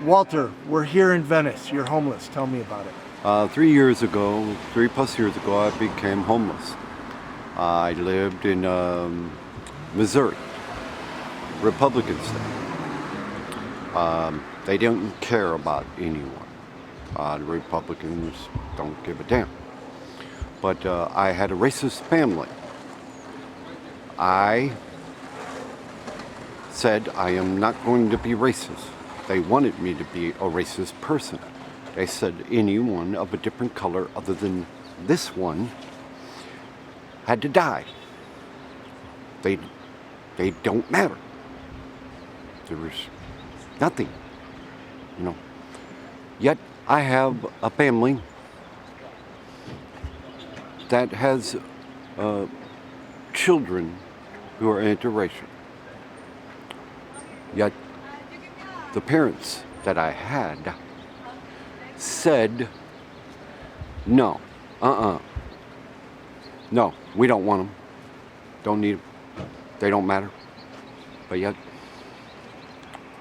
Walter, we're here in Venice. You're homeless. Tell me about it. 3 plus years ago, I became homeless. I lived in Missouri, Republican state. They didn't care about anyone. The Republicans don't give a damn. But I had a racist family. I said I am not going to be racist. They wanted me to be a racist person. They said anyone of a different color other than this one had to die. They don't matter. There was nothing, Yet I have a family that has children who are interracial. Yet the parents that I had said, no, no, we don't want them, don't need them, they don't matter. But yet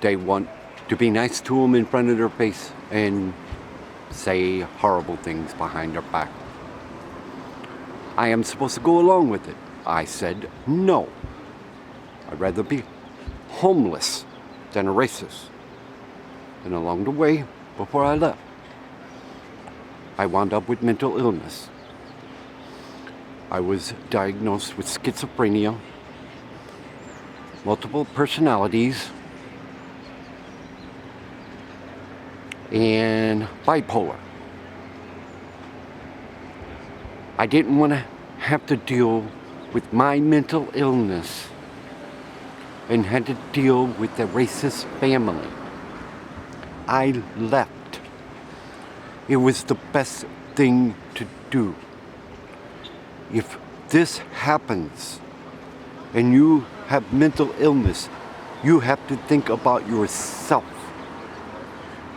they want to be nice to them in front of their face and say horrible things behind their back. I am supposed to go along with it. I said no. I'd rather be homeless than a racist. And along the way, before I left, I wound up with mental illness. I was diagnosed with schizophrenia, multiple personalities, and bipolar. I didn't want to have to deal with my mental illness and had to deal with the racist family. I left. It was the best thing to do. If this happens and you have mental illness, you have to think about yourself.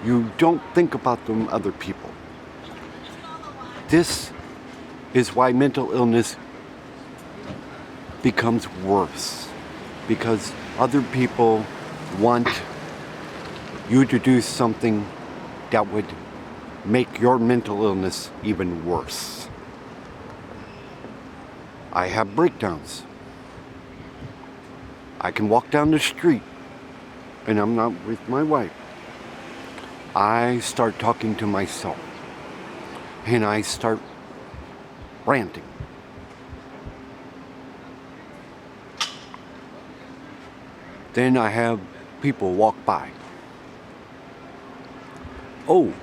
You don't think about them other people. This is why mental illness becomes worse, because other people want you to do something that would make your mental illness even worse. I have breakdowns. I can walk down the street and I'm not with my wife. I start talking to myself and I start ranting. Then I have people walk by. Oh,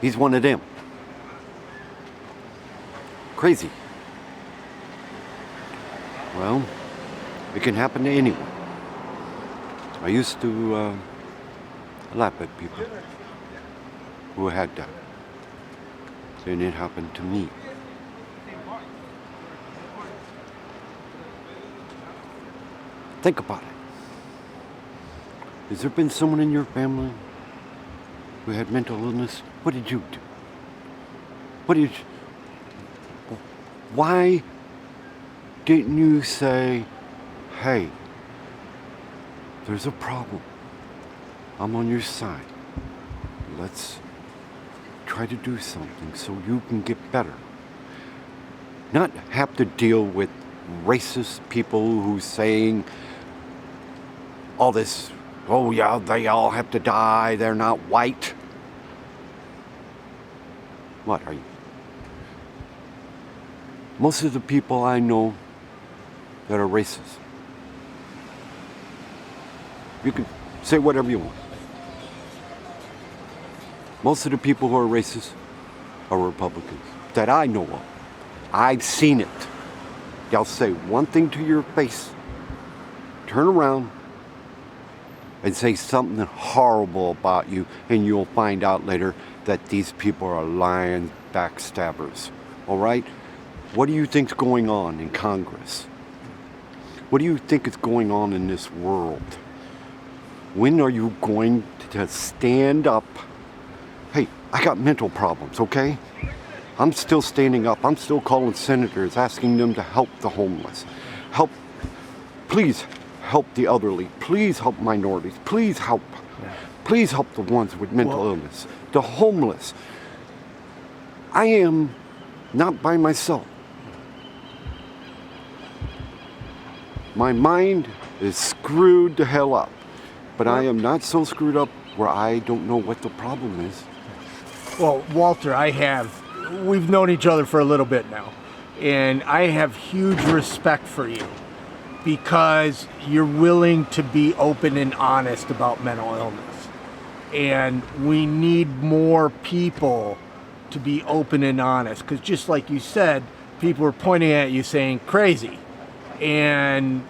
he's one of them. Crazy. Well, it can happen to anyone. I used to laugh at people who had that. And it happened to me. Think about it. Has there been someone in your family who had mental illness? What did you do? Why didn't you say, hey, there's a problem. I'm on your side. Let's try to do something so you can get better. Not have to deal with racist people who's saying all this, oh yeah, they all have to die, they're not white. What are you? Most of the people I know that are racist, you can say whatever you want. Most of the people who are racist are Republicans that I know of. I've seen it. They'll say one thing to your face, turn around, and say something horrible about you, and you'll find out later that these people are lying backstabbers. All right? What do you think's going on in Congress? What do you think is going on in this world? When are you going to stand up? Hey, I got mental problems, okay? I'm still standing up. I'm still calling senators, asking them to help the homeless. Please help the elderly. Please help minorities. Please help. Please help the ones with mental Well- illness, the homeless. I am not by myself. My mind is screwed the hell up, but I am not so screwed up where I don't know what the problem is. Well, Walter, we've known each other for a little bit now, and I have huge respect for you because you're willing to be open and honest about mental illness. And we need more people to be open and honest, because just like you said, people are pointing at you saying crazy, and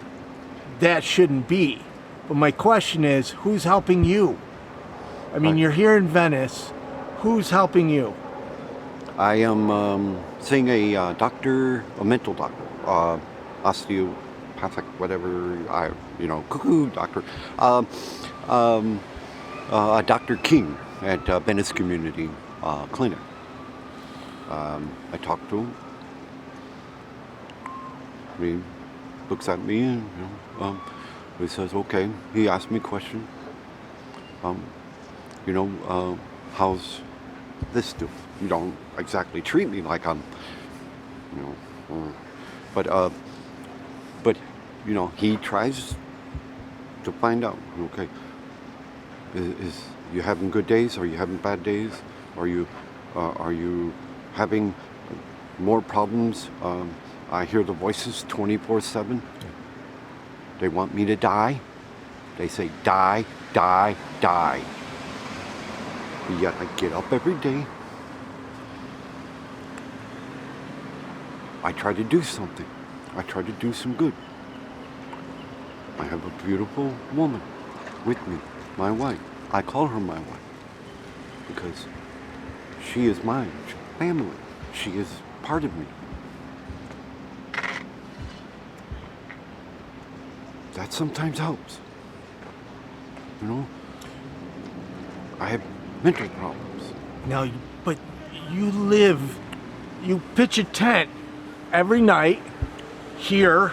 that shouldn't be. But my question is, who's helping you? I mean, you're here in Venice. Who's helping you? I am seeing a doctor, a mental doctor, osteopathic, whatever, cuckoo doctor, Dr. King at Venice Community Clinic. I talked to him. He looks at me and he says, okay. He asked me a question. How's this do? You don't exactly treat me like I'm, but he tries to find out. Okay, is you having good days? Are you having bad days? Are you having more problems? I hear the voices 24/7. They want me to die. They say die, die, die. But yet I get up every day. I try to do something. I try to do some good. I have a beautiful woman with me, my wife. I call her my wife because she is mine, family. She is part of me. That sometimes helps. I have mental problems. Now, but you pitch a tent every night here,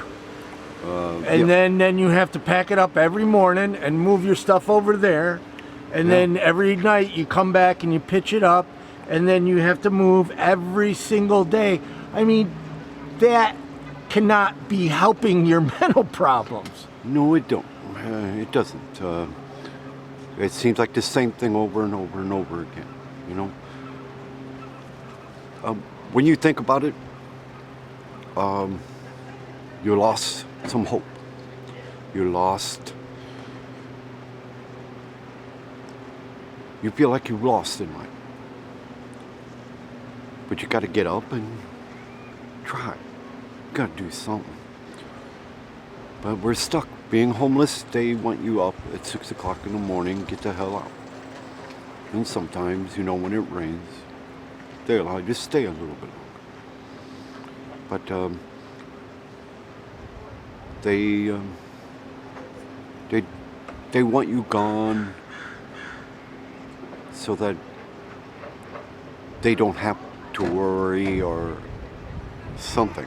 and then you have to pack it up every morning and move your stuff over there, and then every night you come back and you pitch it up, and then you have to move every single day. I mean, that cannot be helping your mental problems. No, it don't. It doesn't. It seems like the same thing over and over and over again. When you think about it, you lost some hope. You feel like you lost in life. But you got to get up and try. You got to do something. But we're stuck. Being homeless, they want you up at 6 o'clock in the morning, get the hell out. And sometimes, when it rains, they allow you to stay a little bit longer. But they want you gone so that they don't have to worry or something.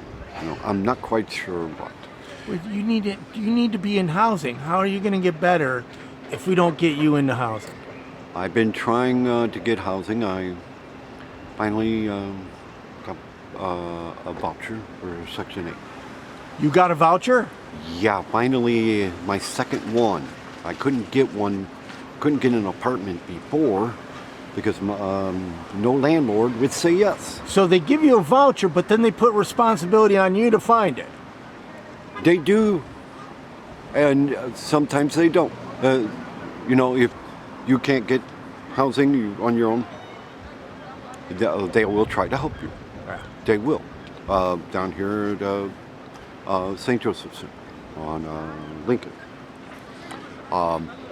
I'm not quite sure what. Well, you need to be in housing. How are you going to get better if we don't get you into housing? I've been trying to get housing. I finally got a voucher for Section 8. You got a voucher? Yeah, finally my second one. I couldn't get an apartment before because no landlord would say yes. So they give you a voucher, but then they put responsibility on you to find it. They do, and sometimes they don't. If you can't get housing on your own, they will try to help you. Yeah. They will. Down here at St. Joseph's on Lincoln.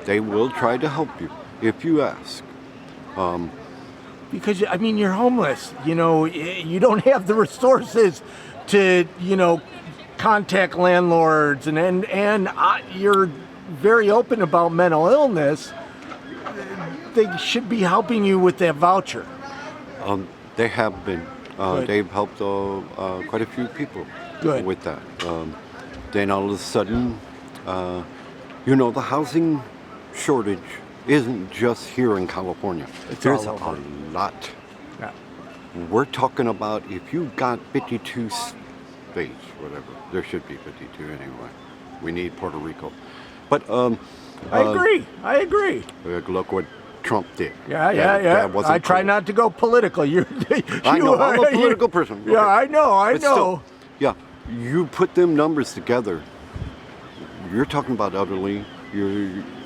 They will try to help you if you ask. Because, you're homeless. You don't have the resources to, contact landlords, and you're very open about mental illness. They should be helping you with that voucher. They have been. They've helped quite a few people with that. Then all of a sudden, the housing shortage isn't just here in California. It's There's all over. a lot. Yeah. We're talking about if you got 52 states, whatever. There should be 52 anyway. We need Puerto Rico. But I agree. look what Trump did. Yeah. That wasn't I try cool. not to go political. I know, I'm a political person. Yeah, I know. But still, yeah, you put them numbers together. You're talking about elderly.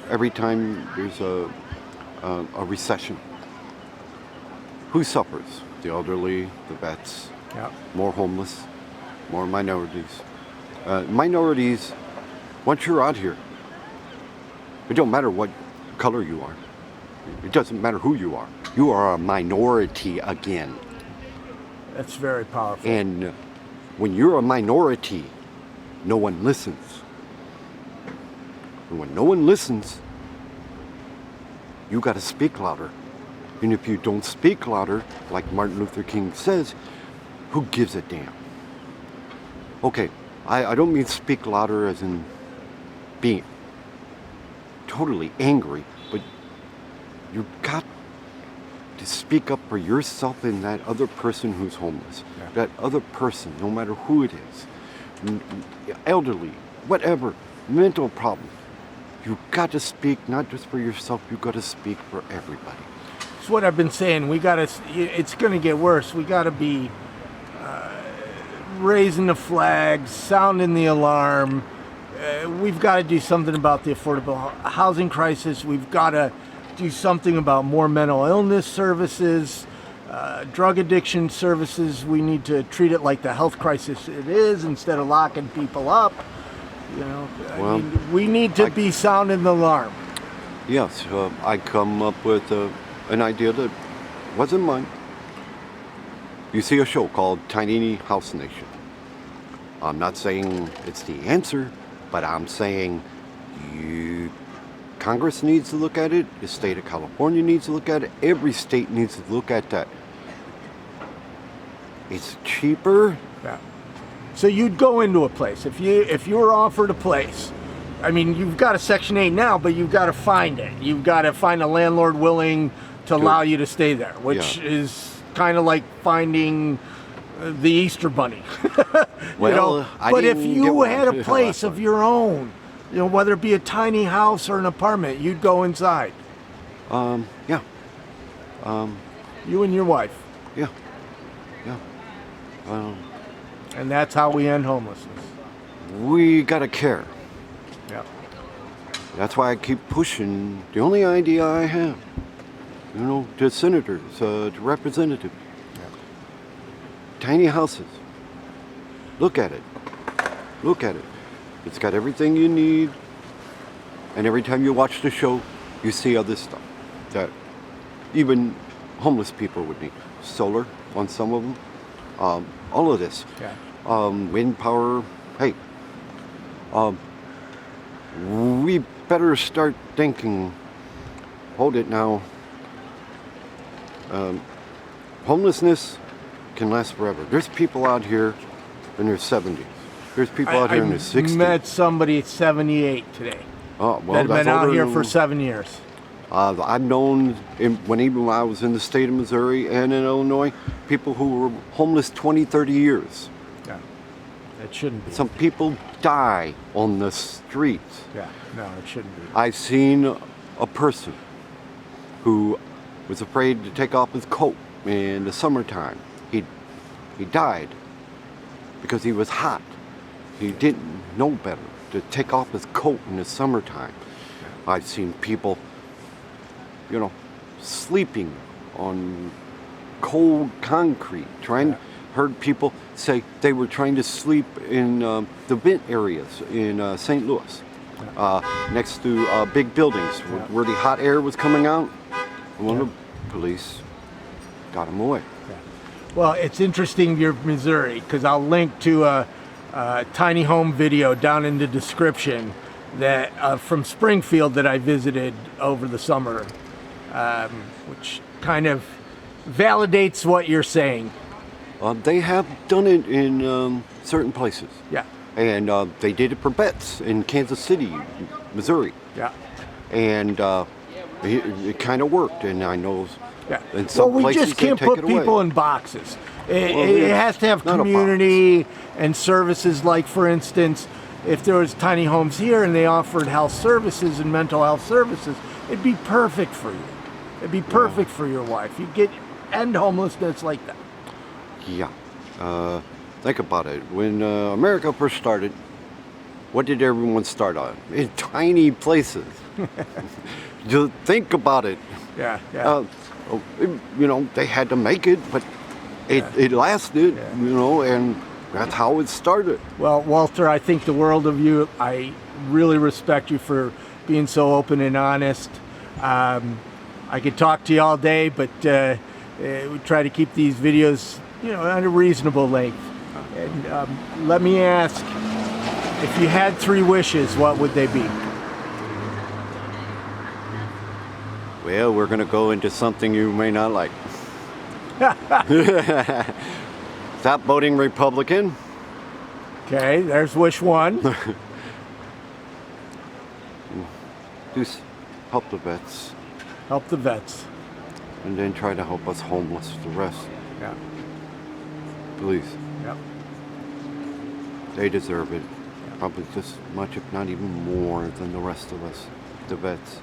Every time there's a recession, who suffers? The elderly, the vets, Yeah. more homeless, more minorities. Minorities, once you're out here, it don't matter what color you are. It doesn't matter who you are. You are a minority again. That's very powerful. And when you're a minority, no one listens. And when no one listens, you got to speak louder. And if you don't speak louder, like Martin Luther King says, who gives a damn? Okay, I don't mean speak louder as in being totally angry, but you've got to speak up for yourself and that other person who's homeless. Yeah. That other person, no matter who it is, elderly, whatever, mental problem. You've got to speak not just for yourself, you've got to speak for everybody. It's what I've been saying. It's going to get worse. We got to be raising the flags, sounding the alarm. We've got to do something about the affordable housing crisis. We've got to do something about more mental illness services, drug addiction services. We need to treat it like the health crisis it is instead of locking people up. We need to be sounding the alarm. Yes, I come up with an idea that wasn't mine. You see a show called Tiny House Nation. I'm not saying it's the answer, but I'm saying Congress needs to look at it, the state of California needs to look at it, every state needs to look at that. It's cheaper. Yeah. So you'd go into a place if you were offered a place. I mean, you've got a Section 8 now, but you've got to find it. You've got to find a landlord willing to allow you to stay there, which is kind of like finding the Easter Bunny. Well, but if you had a place of your own, whether it be a tiny house or an apartment, you'd go inside. Yeah. You and your wife. Yeah. And that's how we end homelessness. We gotta care. Yeah. That's why I keep pushing the only idea I have, to senators, to representatives. Yeah. Tiny houses. Look at it. It's got everything you need. And every time you watch the show, you see other stuff that even homeless people would need. Solar on some of them. All of this. Yeah. Wind power. Hey. We better start thinking, hold it now. Homelessness can last forever. There's people out here in their 70s. There's people out here in their 60s. I met somebody at 78 today. Oh, well, that had been out here than, for 7 years. I've known, even when I was in the state of Missouri and in Illinois, people who were homeless 20, 30 years. Yeah, it shouldn't be. Some people die on the streets. Yeah, no, it shouldn't be. I've seen a person who was afraid to take off his coat in the summertime. He died because he was hot. He didn't know better to take off his coat in the summertime. I've seen people, sleeping on cold concrete, heard people say they were trying to sleep in the vent areas in St. Louis, next to big buildings where the hot air was coming out. One of the police got him away. Yeah. Well, it's interesting you're Missouri, because I'll link to a tiny home video down in the description that from Springfield that I visited over the summer, which kind of validates what you're saying. They have done it in certain places. Yeah. And they did it for vets in Kansas City, Missouri. Yeah. And it kind of worked, and I know Yeah. in some we places just can't they take put it away. people in boxes. It, Well, it it's has to have not a box. community and services. Like, for instance, if there was tiny homes here and they offered health services and mental health services, it'd be perfect for you. It'd be perfect for your wife. You'd end homelessness like that. Yeah. Think about it. When America first started, what did everyone start on? In tiny places. Just think about it. Yeah, yeah. They had to make it, but it lasted, and that's how it started. Well, Walter, I think the world of you. I really respect you for being so open and honest. I could talk to you all day, but we try to keep these videos, at a reasonable length. And let me ask, if you had 3 wishes, what would they be? Well, we're going to go into something you may not like. Stop voting Republican. Okay, there's wish 1. Help the vets. Help the vets. And then try to help us homeless, the rest. Yeah. Please. Yep. They deserve it. Probably just as much, if not even more, than the rest of us, the vets.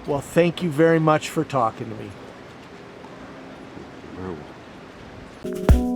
Well, thank you very much for talking to me. Very well.